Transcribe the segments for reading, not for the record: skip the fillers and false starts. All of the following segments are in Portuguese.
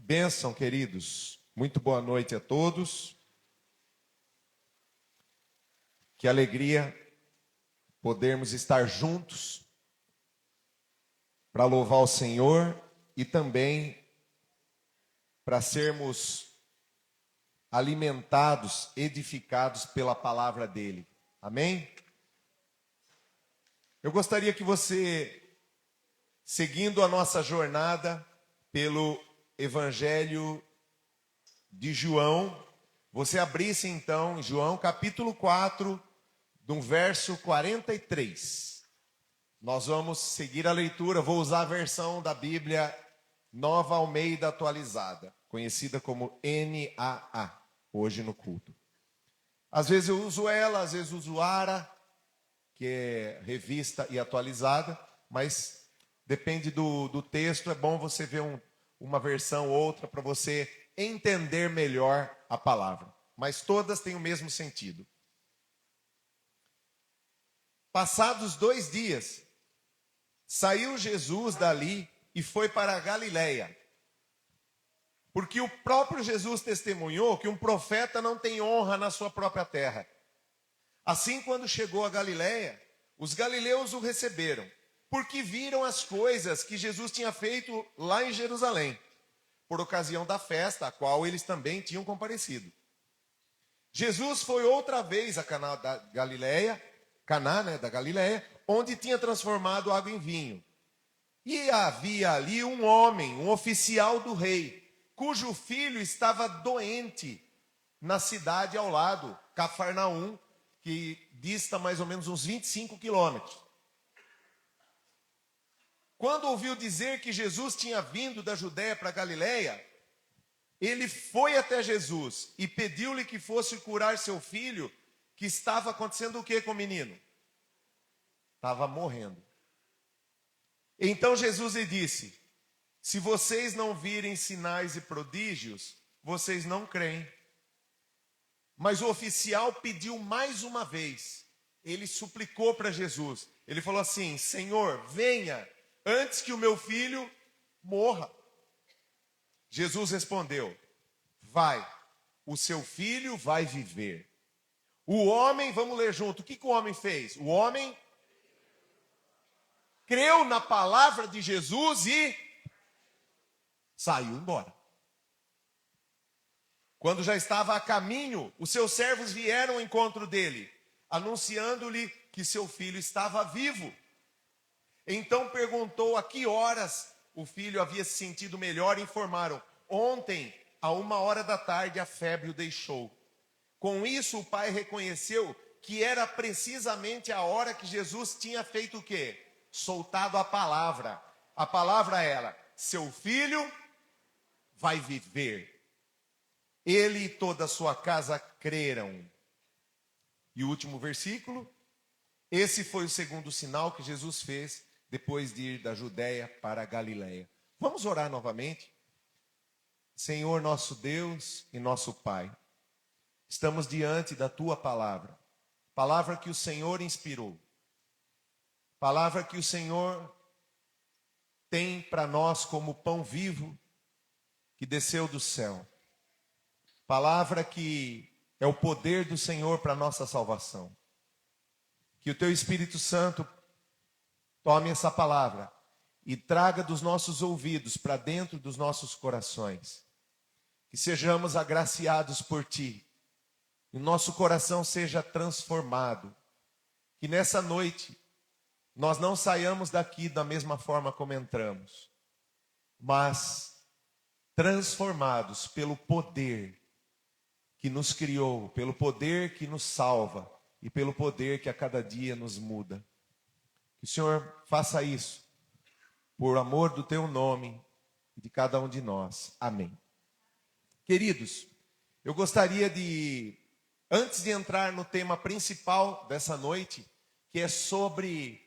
bênção, queridos. Muito boa noite a todos. Que alegria podermos estar juntos para louvar o Senhor e também para sermos alimentados, edificados pela palavra dele. Amém? Eu gostaria que você, seguindo a nossa jornada pelo Evangelho de João, você abrisse então João capítulo 4, do verso 43. Nós vamos seguir a leitura, vou usar a versão da Bíblia Nova Almeida Atualizada, conhecida como NAA, hoje no culto. Às vezes eu uso ela, às vezes uso ARA, que é revista e atualizada, mas depende do texto, é bom você ver uma versão ou outra para você entender melhor a palavra. Mas todas têm o mesmo sentido. Passados 2 dias, saiu Jesus dali e foi para a Galileia. Porque o próprio Jesus testemunhou que um profeta não tem honra na sua própria terra. Assim, quando chegou a Galileia, os galileus o receberam, porque viram as coisas que Jesus tinha feito lá em Jerusalém, por ocasião da festa, a qual eles também tinham comparecido. Jesus foi outra vez a Caná da Galileia, da Galileia, onde tinha transformado água em vinho. E havia ali um homem, um oficial do rei, cujo filho estava doente na cidade ao lado, Cafarnaum, que dista mais ou menos uns 25 quilômetros. Quando ouviu dizer que Jesus tinha vindo da Judéia para a Galileia, ele foi até Jesus e pediu-lhe que fosse curar seu filho, que estava acontecendo o que com o menino? Estava morrendo. Então Jesus lhe disse: se vocês não virem sinais e prodígios, vocês não creem. Mas o oficial pediu mais uma vez. Ele suplicou para Jesus. Ele falou assim: Senhor, venha antes que o meu filho morra. Jesus respondeu: vai, o seu filho vai viver. O homem, vamos ler junto, o que o homem fez? O homem creu na palavra de Jesus e saiu embora. Quando já estava a caminho, os seus servos vieram ao encontro dele, anunciando-lhe que seu filho estava vivo. Então perguntou a que horas o filho havia se sentido melhor e informaram: ontem, a 1h a febre o deixou. Com isso, o pai reconheceu que era precisamente a hora que Jesus tinha feito o quê? Soltado a palavra. A palavra era: seu filho vai viver. Ele e toda a sua casa creram. E o último versículo: esse foi o segundo sinal que Jesus fez depois de ir da Judéia para a Galileia. Vamos orar novamente? Senhor nosso Deus e nosso Pai, estamos diante da Tua palavra. Palavra que o Senhor inspirou. Palavra que o Senhor tem para nós como pão vivo que desceu do céu. Palavra que é o poder do Senhor para a nossa salvação. Que o Teu Espírito Santo tome essa palavra e traga dos nossos ouvidos para dentro dos nossos corações. Que sejamos agraciados por Ti. E o nosso coração seja transformado. Que nessa noite nós não saiamos daqui da mesma forma como entramos, mas transformados pelo poder que nos criou, pelo poder que nos salva e pelo poder que a cada dia nos muda. Que o Senhor faça isso por amor do Teu nome e de cada um de nós. Amém. Queridos, eu gostaria de, antes de entrar no tema principal dessa noite, que é sobre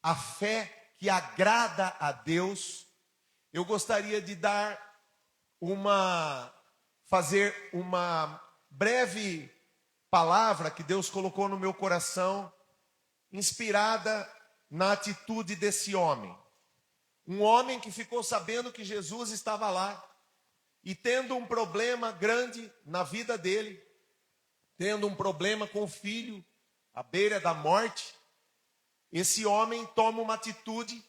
a fé que agrada a Deus, eu gostaria de fazer uma breve palavra que Deus colocou no meu coração, inspirada na atitude desse homem. Um homem que ficou sabendo que Jesus estava lá. e tendo um problema grande na vida dele, tendo um problema com o filho, à beira da morte, esse homem toma uma atitude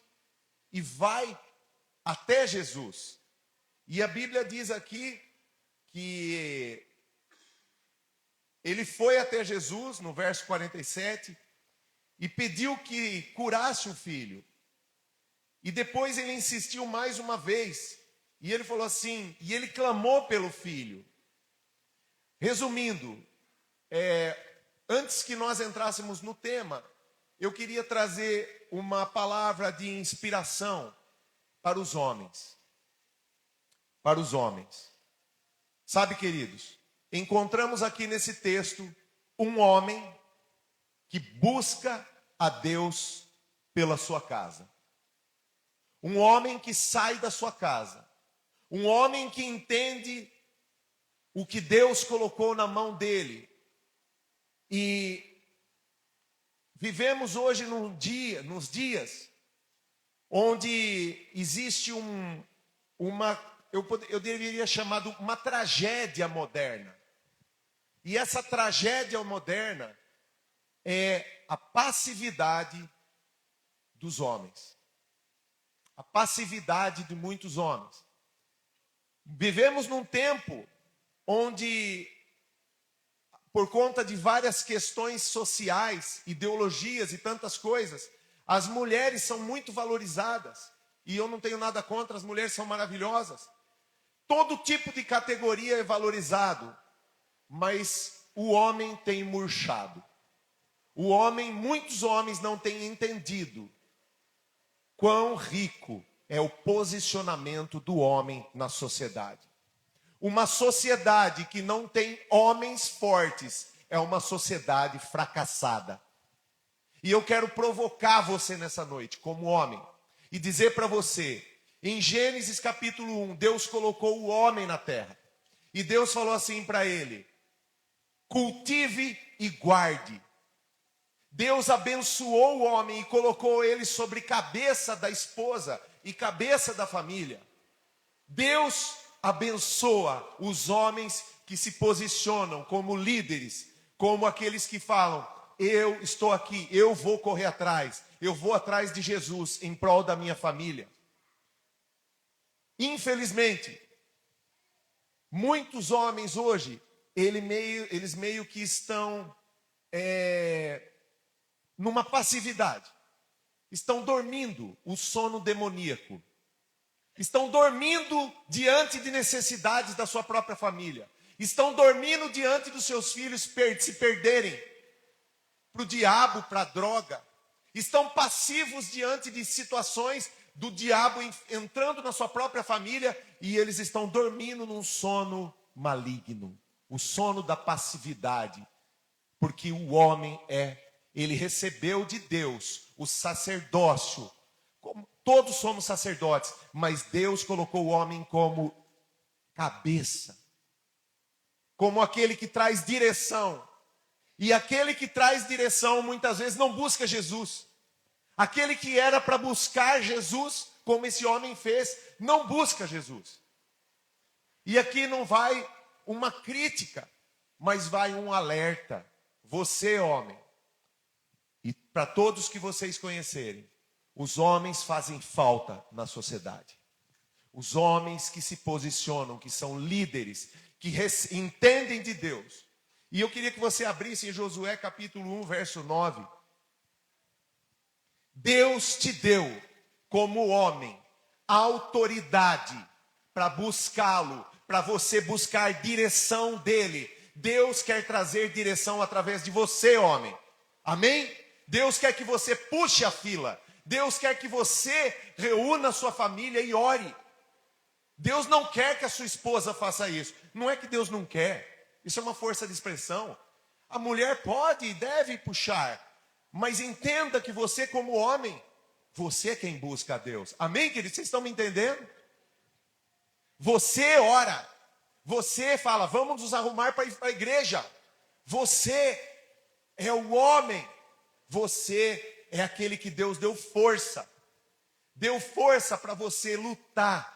e vai até Jesus. E a Bíblia diz aqui que ele foi até Jesus, no verso 47, e pediu que curasse o filho. E depois ele insistiu mais uma vez, e ele falou assim, e ele clamou pelo filho. Resumindo, antes que nós entrássemos no tema, eu queria trazer uma palavra de inspiração para os homens. Para os homens. Sabe, queridos, encontramos aqui nesse texto um homem que busca a Deus pela sua casa. Um homem que sai da sua casa. Um homem que entende o que Deus colocou na mão dele. E vivemos hoje nos dias onde existe eu deveria chamar de uma tragédia moderna. E essa tragédia moderna é a passividade dos homens. A passividade de muitos homens. Vivemos num tempo onde, por conta de várias questões sociais, ideologias e tantas coisas, as mulheres são muito valorizadas. E eu não tenho nada contra, as mulheres são maravilhosas. Todo tipo de categoria é valorizado, mas o homem tem murchado. Muitos homens não têm entendido quão rico é o posicionamento do homem na sociedade. Uma sociedade que não tem homens fortes é uma sociedade fracassada. E eu quero provocar você nessa noite, como homem, e dizer para você, em Gênesis capítulo 1, Deus colocou o homem na terra. E Deus falou assim para ele, cultive e guarde. Deus abençoou o homem e colocou ele sobre cabeça da esposa e cabeça da família. Deus abençoa os homens que se posicionam como líderes, como aqueles que falam, eu estou aqui, eu vou correr atrás, eu vou atrás de Jesus em prol da minha família. Infelizmente, muitos homens hoje, eles meio que estão numa passividade. Estão dormindo o sono demoníaco. Estão dormindo diante de necessidades da sua própria família. Estão dormindo diante dos seus filhos se perderem para o diabo, para a droga. Estão passivos diante de situações do diabo entrando na sua própria família e eles estão dormindo num sono maligno. O sono da passividade. Porque o homem ele recebeu de Deus o sacerdócio. Todos somos sacerdotes, mas Deus colocou o homem como cabeça. Como aquele que traz direção. E aquele que traz direção muitas vezes não busca Jesus. Aquele que era para buscar Jesus, como esse homem fez, não busca Jesus. E aqui não vai uma crítica, mas vai um alerta. Você, homem, e para todos que vocês conhecerem, os homens fazem falta na sociedade. Os homens que se posicionam, que são líderes, que entendem de Deus. E eu queria que você abrisse em Josué capítulo 1, verso 9. Deus te deu, como homem, a autoridade para buscá-lo, para você buscar direção dele. Deus quer trazer direção através de você, homem. Amém? Deus quer que você puxe a fila. Deus quer que você reúna a sua família e ore. Deus não quer que a sua esposa faça isso. Não é que Deus não quer. Isso é uma força de expressão. A mulher pode e deve puxar. Mas entenda que você, como homem, você é quem busca a Deus. Amém, queridos? Vocês estão me entendendo? Você ora. Você fala, vamos nos arrumar para ir para a igreja. Você é o homem. Você é aquele que Deus deu força. Deu força para você lutar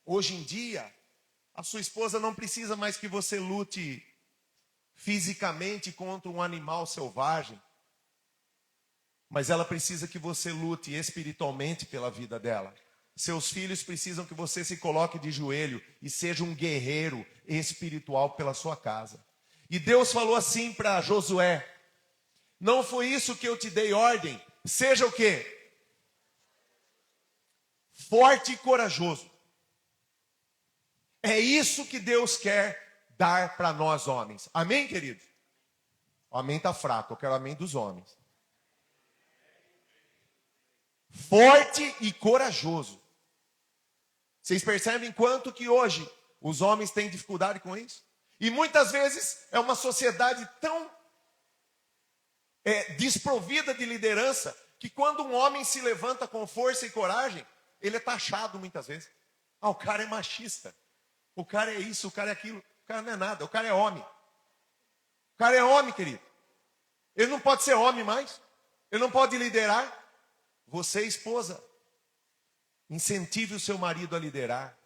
Hoje em dia, a sua esposa não precisa mais que você lute fisicamente contra um animal selvagem, mas ela precisa que você lute espiritualmente pela vida dela. Seus filhos precisam que você se coloque de joelho e seja um guerreiro espiritual pela sua casa. E Deus falou assim para Josué: não foi isso que eu te dei ordem? Seja o quê? Forte e corajoso. É isso que Deus quer dar para nós homens. Amém, queridos? O amém está fraco, eu quero o amém dos homens. Forte e corajoso. Vocês percebem quanto que hoje os homens têm dificuldade com isso? E muitas vezes é uma sociedade tão desprovida de liderança, que quando um homem se levanta com força e coragem, ele é taxado muitas vezes. Ah, o cara é machista. O cara é isso, o cara é aquilo. O cara não é nada, o cara é homem. O cara é homem, querido. Ele não pode ser homem mais. Ele não pode liderar. Você, esposa, incentive o seu marido a liderar.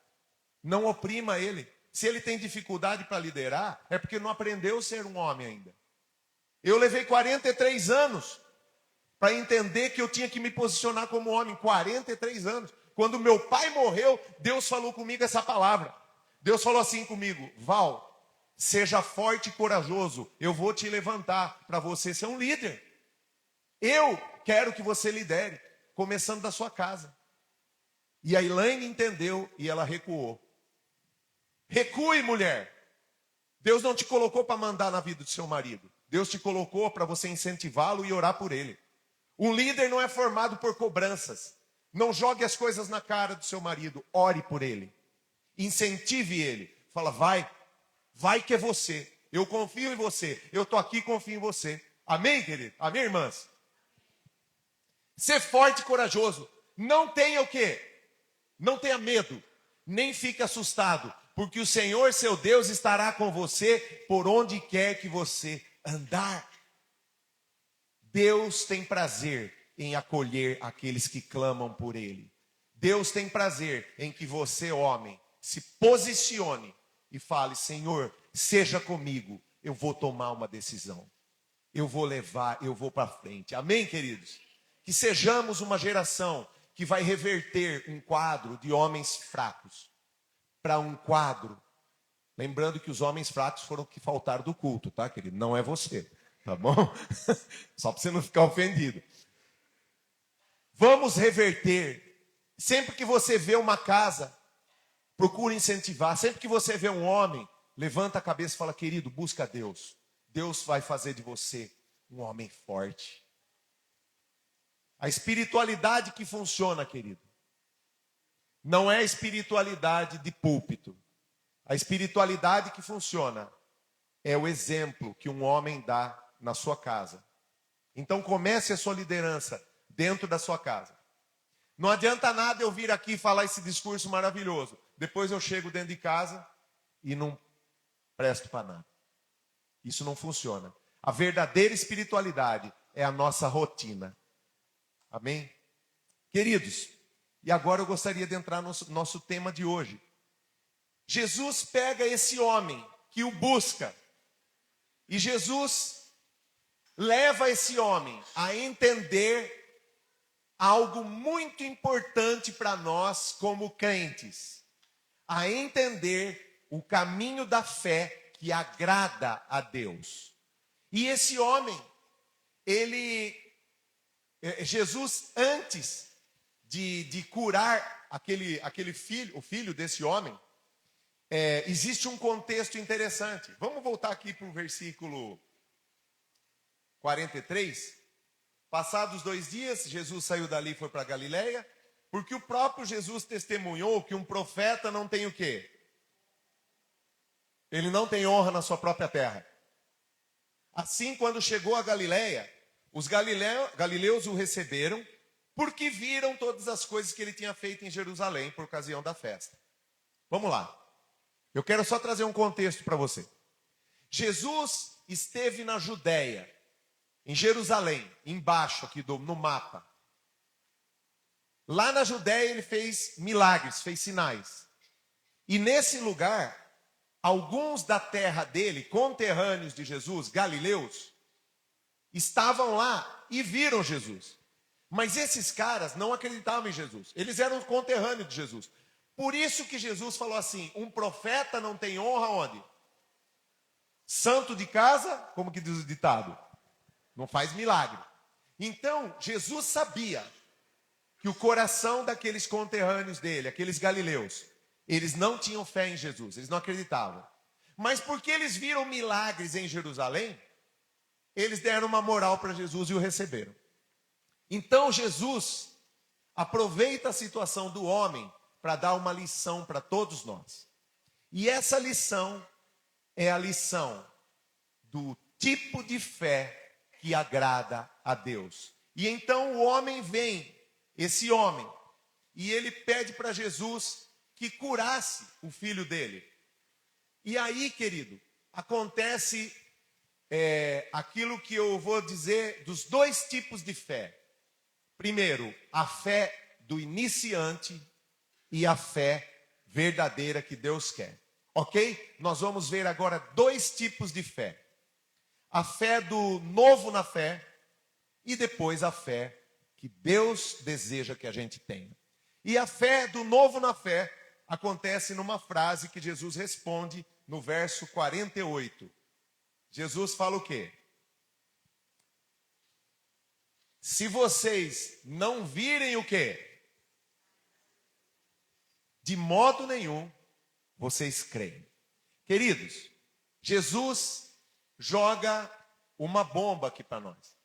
Não oprima ele. Se ele tem dificuldade para liderar, é porque não aprendeu a ser um homem ainda. Eu levei 43 anos para entender que eu tinha que me posicionar como homem. 43 anos. Quando meu pai morreu, Deus falou comigo essa palavra. Deus falou assim comigo: Val, seja forte e corajoso. Eu vou te levantar para você ser um líder. Eu quero que você lidere, começando da sua casa. E a Elaine entendeu e ela recuou. Recue, mulher. Deus não te colocou para mandar na vida do seu marido. Deus te colocou para você incentivá-lo e orar por ele. Um líder não é formado por cobranças. Não jogue as coisas na cara do seu marido. Ore por ele. Incentive ele. Fala, vai que é você. Eu confio em você. Eu estou aqui e confio em você. Amém, querido? Amém, irmãs? Ser forte e corajoso. Não tenha o quê? Não tenha medo. Nem fique assustado. Porque o Senhor, seu Deus, estará com você por onde quer que você andar. Deus tem prazer em acolher aqueles que clamam por Ele. Deus tem prazer em que você, homem, se posicione e fale: Senhor, seja comigo, eu vou tomar uma decisão. Eu vou levar, eu vou para frente. Amém, queridos? Que sejamos uma geração que vai reverter um quadro de homens fracos para um quadro. Lembrando que os homens fracos foram que faltaram do culto, tá, querido? Não é você, tá bom? Só para você não ficar ofendido. Vamos reverter. Sempre que você vê uma casa, procure incentivar. Sempre que você vê um homem, levanta a cabeça e fala: querido, busca Deus. Deus vai fazer de você um homem forte. A espiritualidade que funciona, querido, não é a espiritualidade de púlpito. A espiritualidade que funciona é o exemplo que um homem dá na sua casa. Então comece a sua liderança dentro da sua casa. Não adianta nada eu vir aqui falar esse discurso maravilhoso. Depois eu chego dentro de casa e não presto para nada. Isso não funciona. A verdadeira espiritualidade é a nossa rotina. Amém? Queridos, e agora eu gostaria de entrar no nosso tema de hoje. Jesus pega esse homem que o busca. E Jesus leva esse homem a entender algo muito importante para nós como crentes. A entender o caminho da fé que agrada a Deus. E esse homem, Jesus, antes de curar aquele filho, o filho desse homem, existe um contexto interessante. Vamos voltar aqui para o versículo 43. Passados 2 dias, Jesus saiu dali e foi para Galileia, porque o próprio Jesus testemunhou que um profeta não tem o quê? Ele não tem honra na sua própria terra. Assim, quando chegou a Galileia, os galileus o receberam, porque viram todas as coisas que ele tinha feito em Jerusalém por ocasião da festa. Vamos lá. Eu quero só trazer um contexto para você. Jesus esteve na Judéia, em Jerusalém, embaixo aqui no mapa. Lá na Judéia ele fez milagres, fez sinais. E nesse lugar, alguns da terra dele, conterrâneos de Jesus, galileus, estavam lá e viram Jesus. Mas esses caras não acreditavam em Jesus. Eles eram conterrâneos de Jesus. Por isso que Jesus falou assim: um profeta não tem honra onde? Santo de casa, como que diz o ditado? Não faz milagre. Então, Jesus sabia que o coração daqueles conterrâneos dele, aqueles galileus, eles não tinham fé em Jesus, eles não acreditavam. Mas porque eles viram milagres em Jerusalém, eles deram uma moral para Jesus e o receberam. Então Jesus aproveita a situação do homem para dar uma lição para todos nós. E essa lição é a lição do tipo de fé que agrada a Deus. E então o homem vem, esse homem, e ele pede para Jesus que curasse o filho dele. E aí, querido, acontece aquilo que eu vou dizer dos dois tipos de fé. Primeiro, a fé do iniciante e a fé verdadeira que Deus quer. Ok? Nós vamos ver agora dois tipos de fé. A fé do novo na fé e depois a fé que Deus deseja que a gente tenha. E a fé do novo na fé acontece numa frase que Jesus responde no verso 48. Jesus fala o quê? Se vocês não virem o quê? De modo nenhum vocês creem. Queridos, Jesus joga uma bomba aqui para nós.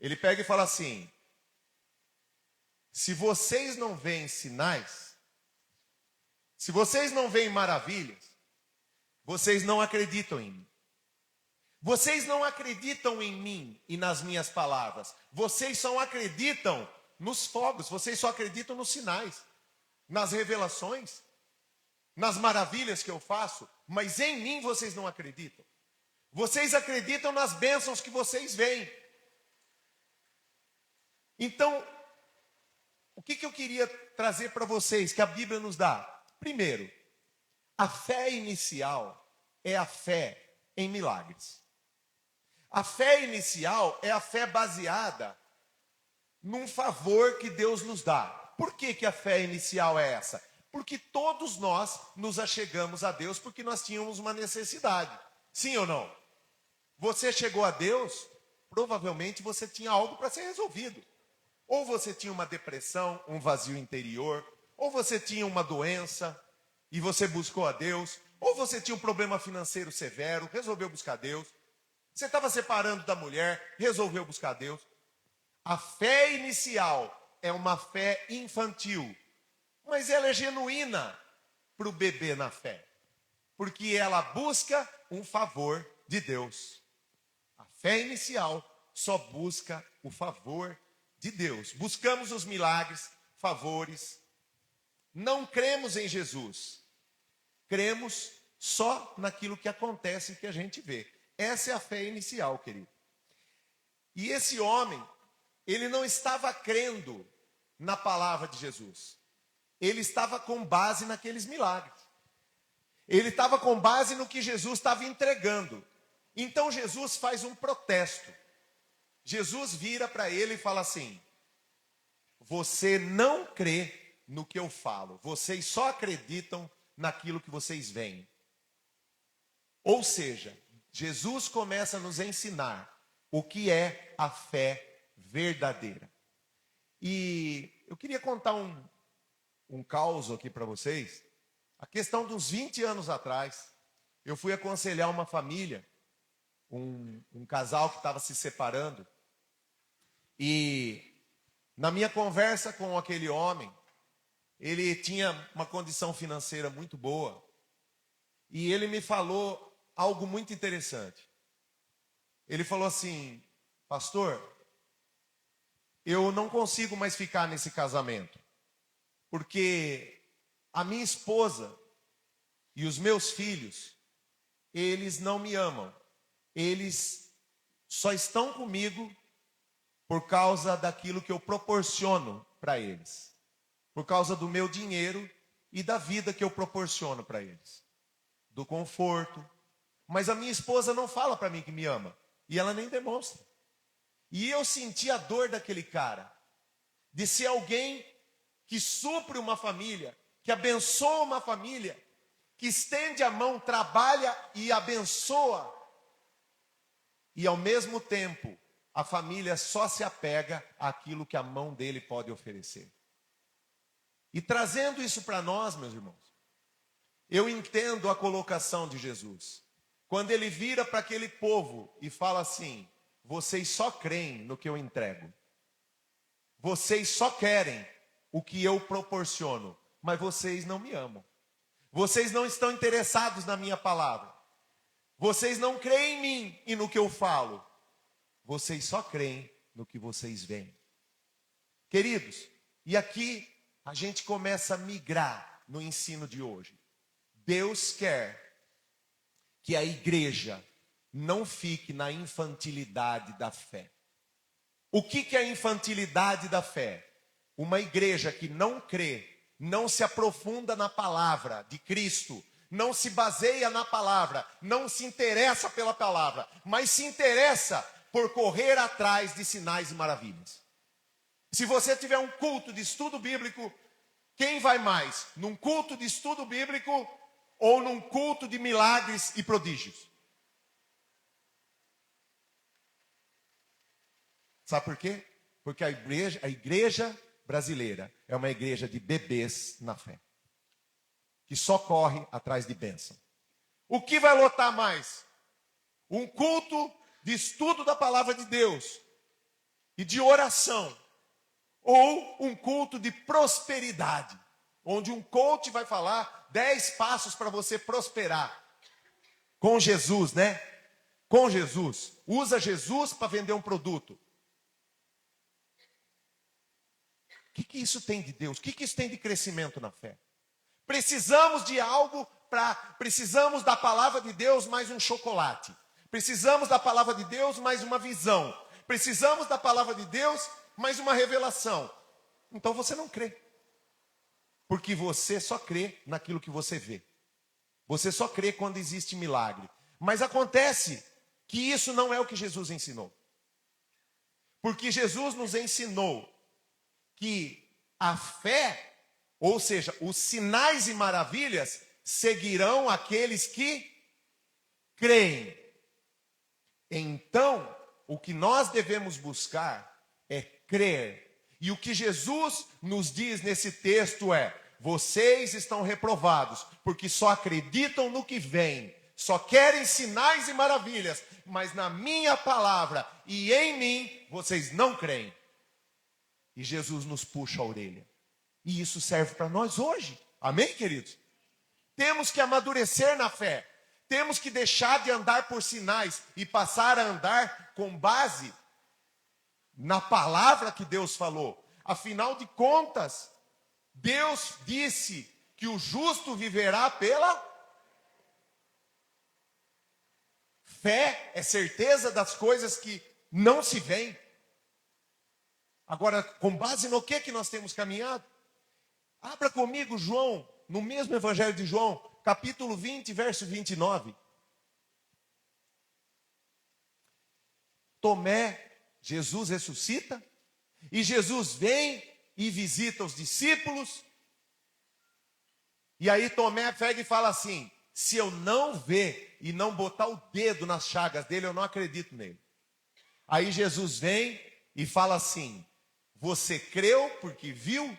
Ele pega e fala assim: se vocês não veem sinais, se vocês não veem maravilhas, vocês não acreditam em mim. Vocês não acreditam em mim e nas minhas palavras. Vocês só acreditam nos fogos, vocês só acreditam nos sinais, nas revelações, nas maravilhas que eu faço, mas em mim vocês não acreditam. Vocês acreditam nas bênçãos que vocês veem. Então, o que eu queria trazer para vocês, que a Bíblia nos dá? Primeiro, a fé inicial é a fé em milagres. A fé inicial é a fé baseada num favor que Deus nos dá. Por que a fé inicial é essa? Porque todos nós nos achegamos a Deus porque nós tínhamos uma necessidade. Sim ou não? Você chegou a Deus, provavelmente você tinha algo para ser resolvido. Ou você tinha uma depressão, um vazio interior, ou você tinha uma doença e você buscou a Deus, ou você tinha um problema financeiro severo, resolveu buscar Deus. Você estava separando da mulher, resolveu buscar Deus. A fé inicial é uma fé infantil, mas ela é genuína para o bebê na fé, porque ela busca um favor de Deus. A fé inicial só busca o favor de Deus. Buscamos os milagres, favores. Não cremos em Jesus. Cremos só naquilo que acontece e que a gente vê. Essa é a fé inicial, querido. E esse homem, ele não estava crendo na palavra de Jesus. Ele estava com base naqueles milagres. Ele estava com base no que Jesus estava entregando. Então Jesus faz um protesto. Jesus vira para ele e fala assim: você não crê no que eu falo. Vocês só acreditam naquilo que vocês veem. Ou seja, Jesus começa a nos ensinar o que é a fé verdadeira. E eu queria contar um caos aqui para vocês. A questão dos 20 anos atrás, eu fui aconselhar uma família, um casal que estava se separando. E na minha conversa com aquele homem, ele tinha uma condição financeira muito boa. E ele me falou algo muito interessante. Ele falou assim: pastor, eu não consigo mais ficar nesse casamento, porque a minha esposa e os meus filhos, eles não me amam. Eles só estão comigo por causa daquilo que eu proporciono para eles, por causa do meu dinheiro e da vida que eu proporciono para eles, do conforto. Mas a minha esposa não fala para mim que me ama, e ela nem demonstra. E eu senti a dor daquele cara, de ser alguém que supre uma família, que abençoa uma família, que estende a mão, trabalha e abençoa. E ao mesmo tempo, a família só se apega àquilo que a mão dele pode oferecer. E trazendo isso para nós, meus irmãos, eu entendo a colocação de Jesus. Quando ele vira para aquele povo e fala assim: vocês só creem no que eu entrego. Vocês só querem o que eu proporciono, mas vocês não me amam. Vocês não estão interessados na minha palavra. Vocês não creem em mim e no que eu falo. Vocês só creem no que vocês veem. Queridos, e aqui a gente começa a migrar no ensino de hoje. Deus quer que a igreja não fique na infantilidade da fé. O que é a infantilidade da fé? Uma igreja que não crê, não se aprofunda na palavra de Cristo, não se baseia na palavra, não se interessa pela palavra, mas se interessa por correr atrás de sinais e maravilhas. Se você tiver um culto de estudo bíblico, quem vai mais? Num culto de estudo bíblico ou num culto de milagres e prodígios? Sabe por quê? Porque a igreja brasileira é uma igreja de bebês na fé, que só corre atrás de bênção. O que vai lotar mais? Um culto de estudo da palavra de Deus e de oração, ou um culto de prosperidade, onde um coach vai falar 10 passos para você prosperar. Com Jesus, né? Com Jesus. Usa Jesus para vender um produto. O que isso tem de Deus? O que isso tem de crescimento na fé? Precisamos de algo precisamos da palavra de Deus mais um chocolate. Precisamos da palavra de Deus mais uma visão. Precisamos da palavra de Deus mais uma revelação. Então você não crê. Porque você só crê naquilo que você vê. Você só crê quando existe milagre. Mas acontece que isso não é o que Jesus ensinou. Porque Jesus nos ensinou que a fé, ou seja, os sinais e maravilhas, seguirão aqueles que creem. Então, o que nós devemos buscar é crer. E o que Jesus nos diz nesse texto é: vocês estão reprovados, porque só acreditam no que vem, só querem sinais e maravilhas, mas na minha palavra e em mim, vocês não creem. E Jesus nos puxa a orelha. E isso serve para nós hoje. Amém, queridos? Temos que amadurecer na fé. Temos que deixar de andar por sinais e passar a andar com base na palavra que Deus falou. Afinal de contas, Deus disse que o justo viverá pela fé. É certeza das coisas que não se veem. Agora, com base no que nós temos caminhado? Abra comigo João, no mesmo Evangelho de João, capítulo 20, verso 29. Tomé, Jesus ressuscita, e Jesus vem e visita os discípulos. E aí Tomé pega e fala assim: se eu não ver e não botar o dedo nas chagas dele, eu não acredito nele. Aí Jesus vem e fala assim: você creu porque viu?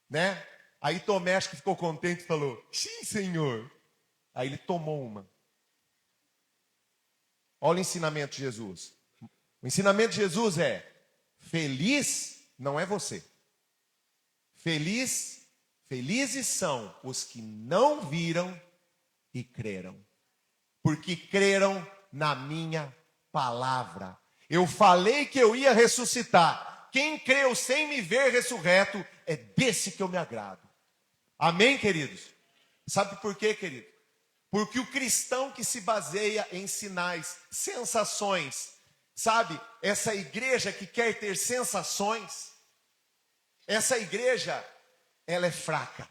Né? Aí Tomé acho que ficou contente e falou: sim, Senhor. Aí ele tomou uma. Olha o ensinamento de Jesus. O ensinamento de Jesus é: feliz não é você. Felizes são os que não viram e creram. Porque creram na minha palavra. Eu falei que eu ia ressuscitar. Quem creu sem me ver ressurreto, é desse que eu me agrado. Amém, queridos? Sabe por quê, querido? Porque o cristão que se baseia em sinais, sensações, sabe? Essa igreja que quer ter sensações, essa igreja ela é fraca.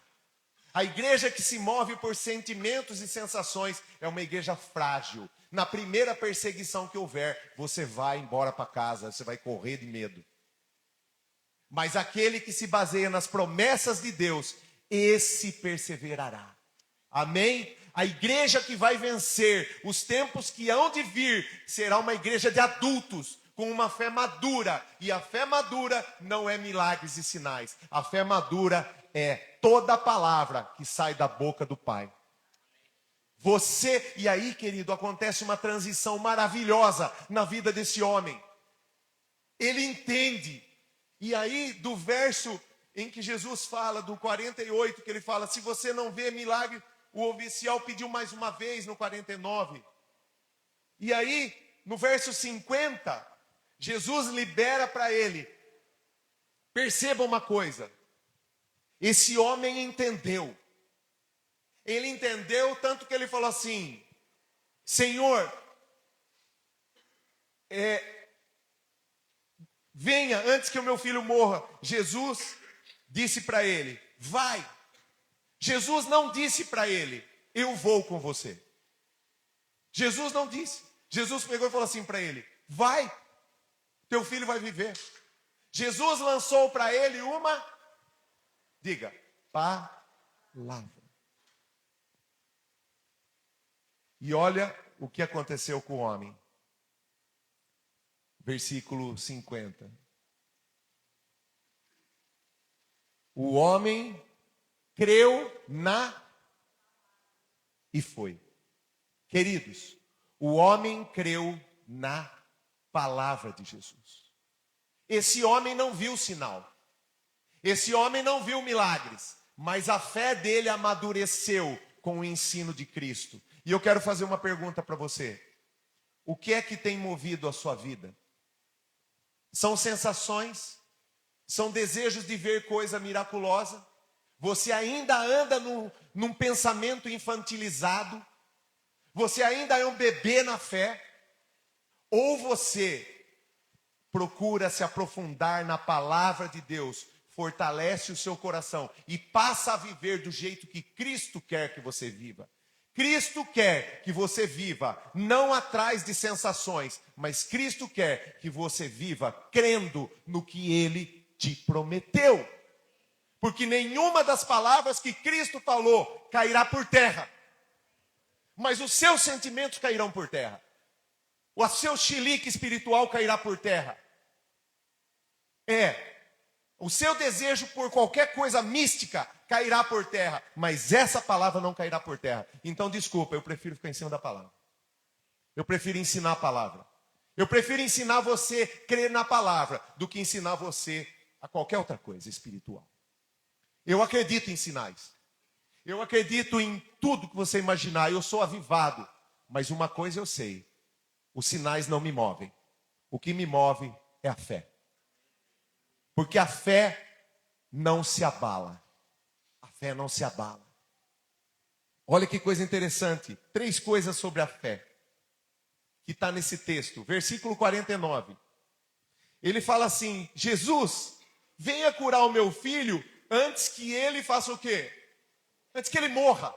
A igreja que se move por sentimentos e sensações é uma igreja frágil. Na primeira perseguição que houver, você vai embora para casa, você vai correr de medo. Mas aquele que se baseia nas promessas de Deus, esse perseverará. Amém? A igreja que vai vencer os tempos que hão de vir será uma igreja de adultos, com uma fé madura. E a fé madura não é milagres e sinais. A fé madura é toda a palavra que sai da boca do Pai. E aí, querido, acontece uma transição maravilhosa na vida desse homem. Ele entende. E aí, do verso em que Jesus fala, do 48, que ele fala, se você não vê milagre, o oficial pediu mais uma vez no 49. E aí, no verso 50, Jesus libera para ele. Perceba uma coisa. Esse homem entendeu. Ele entendeu tanto que ele falou assim, Senhor, venha antes que o meu filho morra. Jesus disse para ele, vai. Jesus não disse para ele, eu vou com você. Jesus não disse. Jesus pegou e falou assim para ele, vai, teu filho vai viver. Jesus lançou para ele diga, palavra. E olha o que aconteceu com o homem. Versículo 50. O homem creu e foi. Queridos, o homem creu na palavra de Jesus. Esse homem não viu sinal. Esse homem não viu milagres. Mas a fé dele amadureceu com o ensino de Cristo. E eu quero fazer uma pergunta para você. O que é que tem movido a sua vida? São sensações? São desejos de ver coisa miraculosa? Você ainda anda num pensamento infantilizado? Você ainda é um bebê na fé? Ou você procura se aprofundar na palavra de Deus, fortalece o seu coração e passa a viver do jeito que Cristo quer que você viva? Cristo quer que você viva não atrás de sensações, mas Cristo quer que você viva crendo no que Ele te prometeu. Porque nenhuma das palavras que Cristo falou cairá por terra. Mas os seus sentimentos cairão por terra. O seu chilique espiritual cairá por terra. O seu desejo por qualquer coisa mística cairá por terra, mas essa palavra não cairá por terra. Então, desculpa, eu prefiro ficar em cima da palavra. Eu prefiro ensinar a palavra. Eu prefiro ensinar você a crer na palavra do que ensinar você a qualquer outra coisa espiritual. Eu acredito em sinais. Eu acredito em tudo que você imaginar. Eu sou avivado. Mas uma coisa eu sei. Os sinais não me movem. O que me move é a fé. Porque a fé não se abala. A fé não se abala. Olha que coisa interessante. 3 coisas sobre a fé. Que está nesse texto. Versículo 49. Ele fala assim, Jesus, venha curar o meu filho antes que ele faça o quê? Antes que ele morra.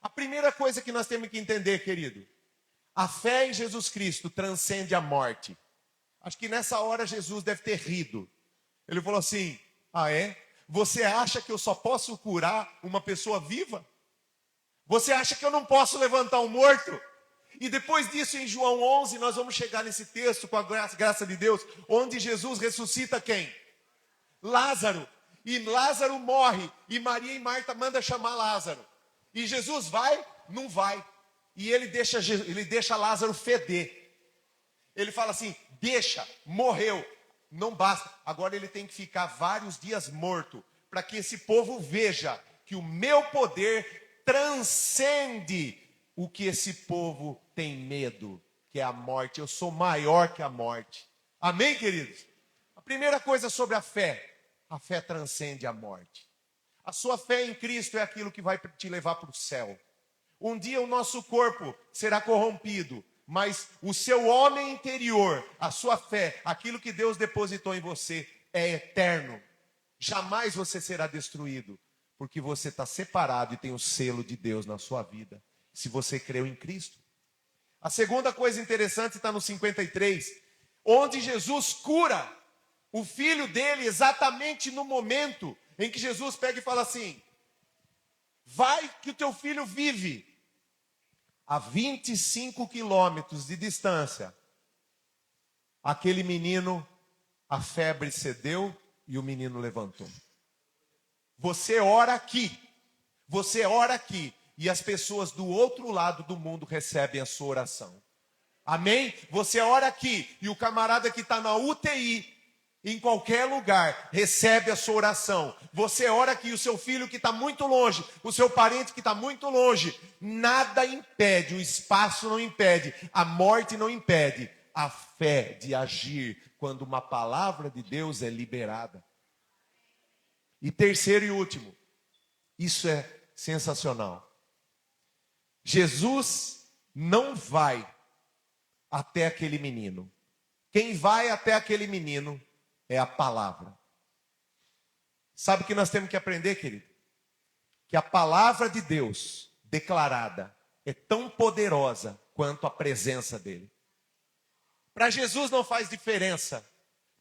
A primeira coisa que nós temos que entender, querido. A fé em Jesus Cristo transcende a morte. Acho que nessa hora Jesus deve ter rido. Ele falou assim, você acha que eu só posso curar uma pessoa viva? Você acha que eu não posso levantar um morto? E depois disso, em João 11, nós vamos chegar nesse texto, com a graça de Deus, onde Jesus ressuscita quem? Lázaro. E Lázaro morre. E Maria e Marta mandam chamar Lázaro. E Jesus vai? Não vai. E ele deixa Lázaro feder. Ele fala assim, morreu. Não basta, agora ele tem que ficar vários dias morto, para que esse povo veja que o meu poder transcende o que esse povo tem medo, que é a morte. Eu sou maior que a morte. Amém, queridos? A primeira coisa sobre a fé transcende a morte. A sua fé em Cristo é aquilo que vai te levar para o céu. Um dia o nosso corpo será corrompido, mas o seu homem interior, a sua fé, aquilo que Deus depositou em você é eterno. jamais você será destruído, porque você está separado e tem o selo de Deus na sua vida, se você creu em Cristo. A segunda coisa interessante está no 53, onde Jesus cura o filho dele exatamente no momento em que Jesus pega e fala assim: vai que o teu filho vive. A 25 quilômetros de distância, aquele menino, a febre cedeu e o menino levantou. Você ora aqui, e as pessoas do outro lado do mundo recebem a sua oração. Amém? Você ora aqui e o camarada que está na UTI, em qualquer lugar, recebe a sua oração. Você ora aqui, o seu filho que está muito longe, o seu parente que está muito longe, nada impede, o espaço não impede, a morte não impede a fé de agir quando uma palavra de Deus é liberada. E terceiro e último, isso é sensacional. Jesus não vai até aquele menino. Quem vai até aquele menino é a palavra. Sabe o que nós temos que aprender, querido? Que a palavra de Deus declarada é tão poderosa quanto a presença dele. Para Jesus não faz diferença,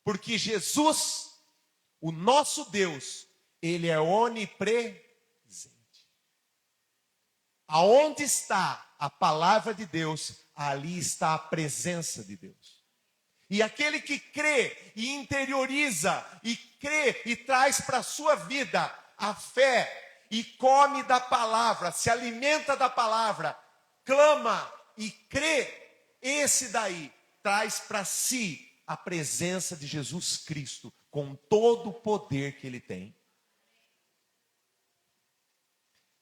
porque Jesus, o nosso Deus, ele é onipresente. Aonde está a palavra de Deus, ali está a presença de Deus. E aquele que crê e interioriza, e crê e traz para a sua vida a fé, e come da palavra, se alimenta da palavra, clama e crê, esse daí traz para si a presença de Jesus Cristo, com todo o poder que ele tem.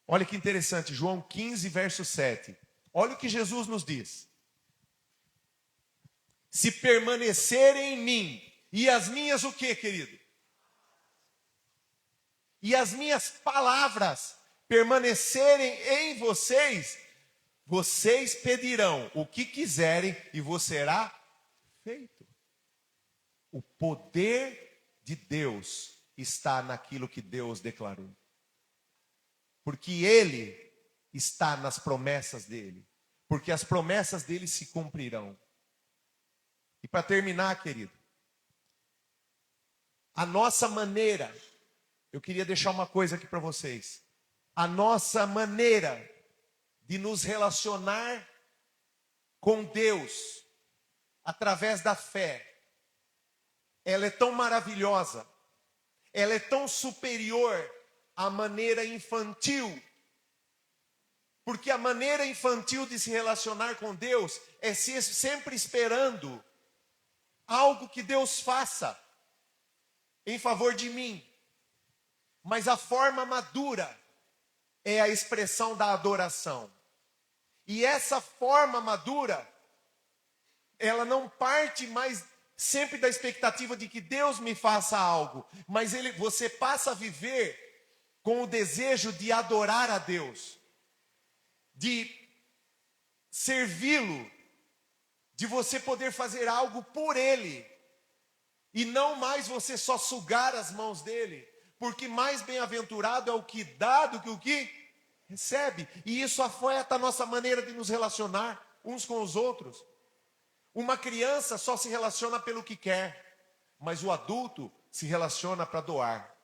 Olha que interessante, João 15, verso 7. Olha o que Jesus nos diz. Se permanecerem em mim, e as minhas o que, querido? E as minhas palavras permanecerem em vocês, vocês pedirão o que quiserem e vos será feito. O poder de Deus está naquilo que Deus declarou. Porque Ele está nas promessas dEle. Porque as promessas dEle se cumprirão. E para terminar, querido, a nossa maneira, eu queria deixar uma coisa aqui para vocês. A nossa maneira de nos relacionar com Deus, através da fé, ela é tão maravilhosa, ela é tão superior à maneira infantil. Porque a maneira infantil de se relacionar com Deus é sempre esperando algo que Deus faça em favor de mim. Mas a forma madura é a expressão da adoração. E essa forma madura, ela não parte mais sempre da expectativa de que Deus me faça algo, mas você passa a viver com o desejo de adorar a Deus, de servi-lo, de você poder fazer algo por Ele, e não mais você só sugar as mãos dEle, porque mais bem-aventurado é o que dá do que o que recebe, e isso afeta a nossa maneira de nos relacionar uns com os outros. Uma criança só se relaciona pelo que quer, mas o adulto se relaciona para doar.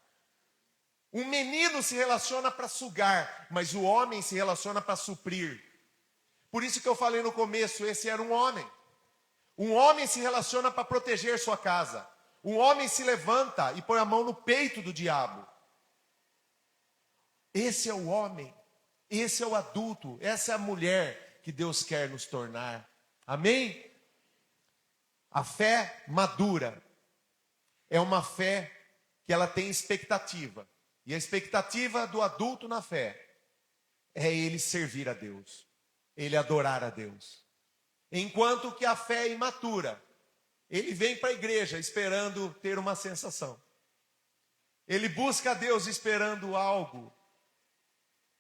Um menino se relaciona para sugar, mas o homem se relaciona para suprir. Por isso que eu falei no começo, esse era um homem. Um homem se relaciona para proteger sua casa. Um homem se levanta e põe a mão no peito do diabo. Esse é o homem, esse é o adulto, essa é a mulher que Deus quer nos tornar. Amém? A fé madura é uma fé que ela tem expectativa. E a expectativa do adulto na fé é ele servir a Deus, ele adorar a Deus. Enquanto que a fé imatura, ele vem para a igreja esperando ter uma sensação. Ele busca a Deus esperando algo,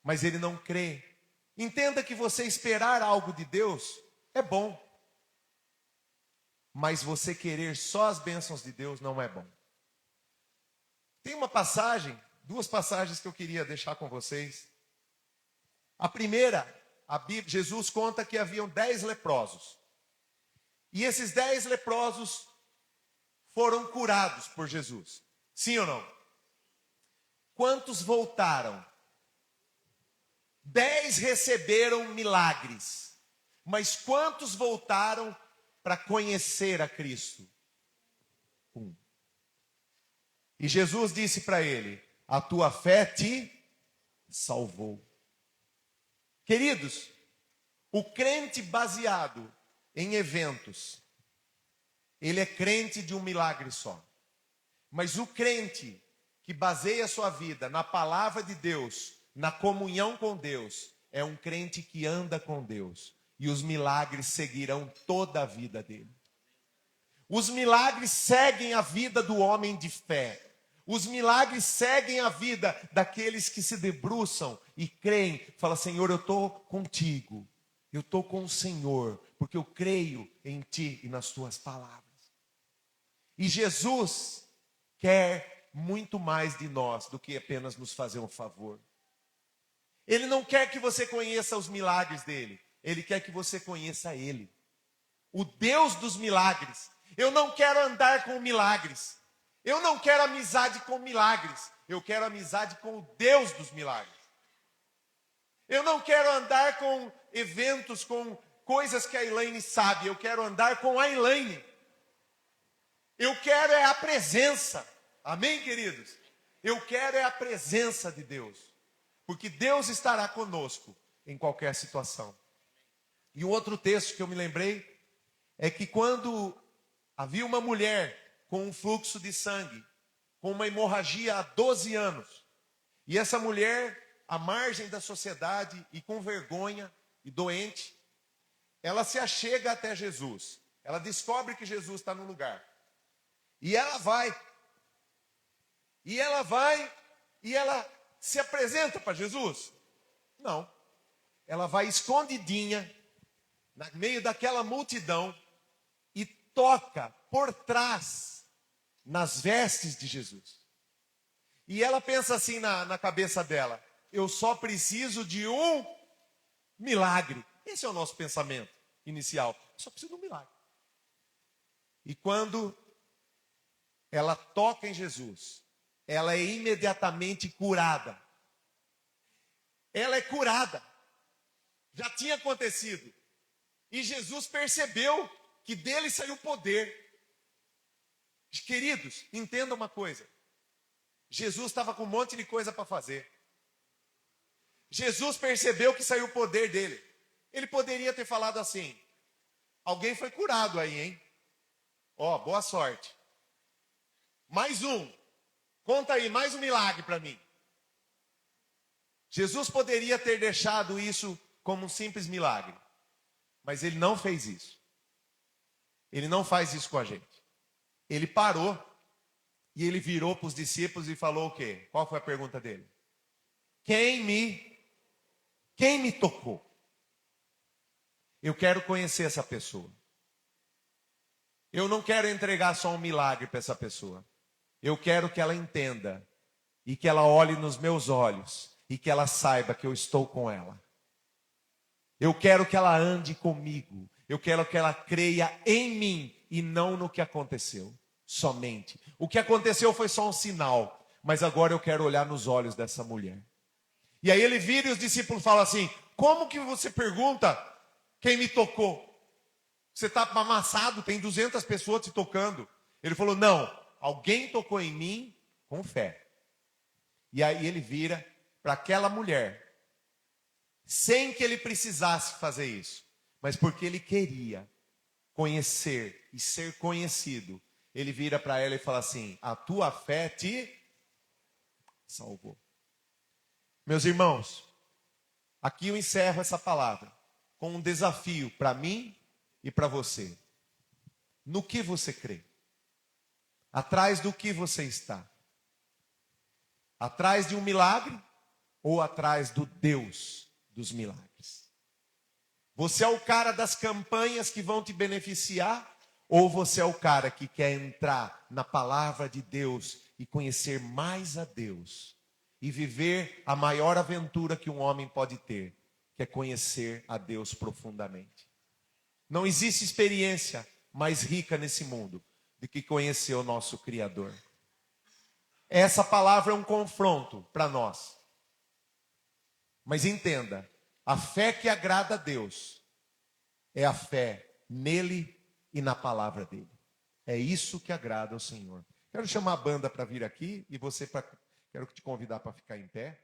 mas ele não crê. Entenda que você esperar algo de Deus é bom, mas você querer só as bênçãos de Deus não é bom. Tem uma passagem, duas passagens que eu queria deixar com vocês. A primeira, Jesus conta que haviam 10 leprosos. E esses 10 leprosos foram curados por Jesus. Sim ou não? Quantos voltaram? 10 receberam milagres. Mas quantos voltaram para conhecer a Cristo? 1. E Jesus disse para ele: a tua fé te salvou. Queridos, o crente baseado em eventos, ele é crente de um milagre só. Mas o crente que baseia sua vida na palavra de Deus, na comunhão com Deus, é um crente que anda com Deus. E os milagres seguirão toda a vida dele. Os milagres seguem a vida do homem de fé. Os milagres seguem a vida daqueles que se debruçam e creem. Fala: Senhor, eu estou contigo. Eu estou com o Senhor, porque eu creio em Ti e nas Tuas palavras. E Jesus quer muito mais de nós do que apenas nos fazer um favor. Ele não quer que você conheça os milagres dele. Ele quer que você conheça Ele. O Deus dos milagres. Eu não quero andar com milagres. Eu não quero amizade com milagres. Eu quero amizade com o Deus dos milagres. Eu não quero andar com eventos, com coisas que a Elaine sabe. Eu quero andar com a Elaine. Eu quero é a presença. Amém, queridos? Eu quero é a presença de Deus. Porque Deus estará conosco em qualquer situação. E o outro texto que eu me lembrei é que quando havia uma mulher com um fluxo de sangue, com uma hemorragia há 12 anos, e essa mulher, à margem da sociedade e com vergonha e doente, ela se achega até Jesus. Ela descobre que Jesus está no lugar. E ela vai. E ela se apresenta para Jesus? Não. Ela vai escondidinha, no meio daquela multidão, e toca por trás nas vestes de Jesus. E ela pensa assim na cabeça dela: eu só preciso de um milagre. Esse é o nosso pensamento inicial. Eu só preciso de um milagre. E quando ela toca em Jesus, ela é imediatamente curada. Ela é curada. Já tinha acontecido. E Jesus percebeu que dele saiu poder. Queridos, entenda uma coisa. Jesus estava com um monte de coisa para fazer. Jesus percebeu que saiu o poder dele. Ele poderia ter falado assim: alguém foi curado aí, hein? Ó, boa sorte. Mais um. Conta aí, mais um milagre para mim. Jesus poderia ter deixado isso como um simples milagre. Mas ele não fez isso. Ele não faz isso com a gente. Ele parou e ele virou para os discípulos e falou o quê? Qual foi a pergunta dele? Quem me tocou? Eu quero conhecer essa pessoa. Eu não quero entregar só um milagre para essa pessoa. Eu quero que ela entenda e que ela olhe nos meus olhos e que ela saiba que eu estou com ela. Eu quero que ela ande comigo. Eu quero que ela creia em mim e não no que aconteceu. Somente. O que aconteceu foi só um sinal. Mas agora eu quero olhar nos olhos dessa mulher. E aí ele vira e os discípulos falam assim: como que você pergunta quem me tocou? Você está amassado, tem 200 pessoas te tocando. Ele falou: não, alguém tocou em mim com fé. E aí ele vira para aquela mulher, sem que ele precisasse fazer isso, mas porque ele queria conhecer e ser conhecido. Ele vira para ela e fala assim: a tua fé te salvou. Meus irmãos, aqui eu encerro essa palavra com um desafio para mim e para você. No que você crê? Atrás do que você está? Atrás de um milagre ou atrás do Deus dos milagres? Você é o cara das campanhas que vão te beneficiar Ou você é o cara que quer entrar na palavra de Deus e conhecer mais a Deus e viver a maior aventura que um homem pode ter, que é conhecer a Deus profundamente. Não existe experiência mais rica nesse mundo do que conhecer o nosso Criador. Essa palavra é um confronto para nós. Mas entenda, a fé que agrada a Deus é a fé nele e na palavra dele. É isso que agrada ao Senhor. Quero chamar a banda para vir aqui e quero te convidar para ficar em pé.